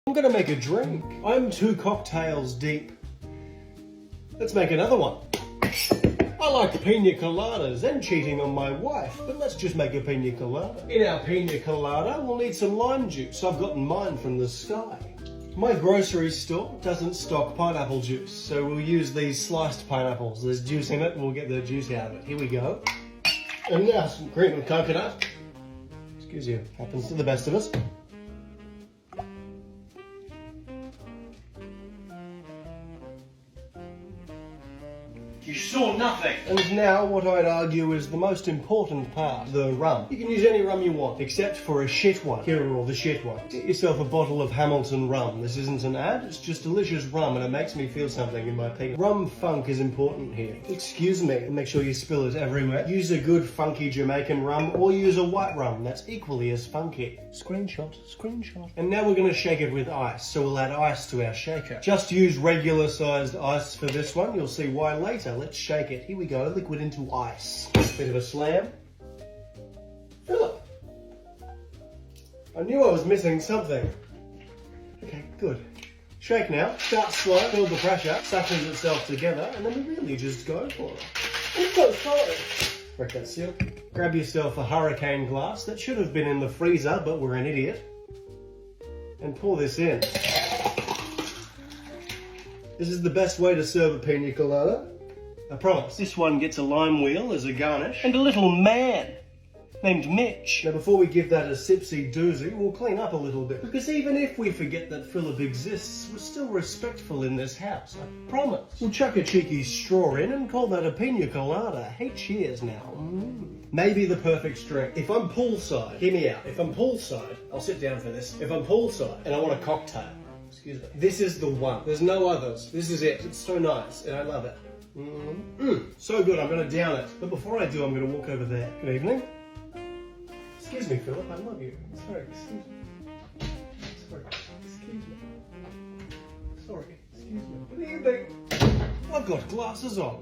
I'm gonna make a drink. I'm 2 cocktails deep. Let's make another one. I like pina coladas and cheating on my wife, but let's just make a pina colada. In our pina colada, we'll need some lime juice. I've gotten mine from the sky. My grocery store doesn't stock pineapple juice, so we'll use these sliced pineapples. There's juice in it and we'll get the juice out of it. Here we go. And now some cream and coconut. Excuse you, happens to the best of us. You saw nothing. And now what I'd argue is the most important part, the rum. You can use any rum you want, except for a shit one. Here are all the shit ones. Get yourself a bottle of Hamilton rum. This isn't an ad, it's just delicious rum and it makes me feel something in my penis. Rum funk is important here. Excuse me, and make sure you spill it everywhere. Use a good funky Jamaican rum or use a white rum, that's equally as funky. Screenshot, screenshot. And now we're gonna shake it with ice, so we'll add ice to our shaker. Just use regular sized ice for this one, you'll see why later. Let's shake it. Here we go, liquid into ice. Bit of a slam. Philip! I knew I was missing something. Okay, good. Shake now. Start slow, build the pressure, suckers itself together, and then we really just go for it. I'm so sorry. Break that seal. Grab yourself a hurricane glass that should have been in the freezer, but we're an idiot. And pour this in. This is the best way to serve a pina colada. I promise. This one gets a lime wheel as a garnish. And a little man named Mitch. Now before we give that a sipsy doozy, we'll clean up a little bit. Because even if we forget that Philip exists, we're still respectful in this house, I promise. We'll chuck a cheeky straw in and call that a pina colada. Hey, cheers now. Maybe the perfect strength. If I'm poolside, hear me out. If I'm poolside, I'll sit down for this. If I'm poolside and I want a cocktail, excuse me, this is the one. There's no others. This is it. It's so nice and I love it. So good, I'm going to down it. But before I do, I'm going to walk over there. Good evening. Excuse me, Philip, I love you. Sorry, excuse me. Sorry, excuse me. Sorry, excuse me. Good evening. I've got glasses on.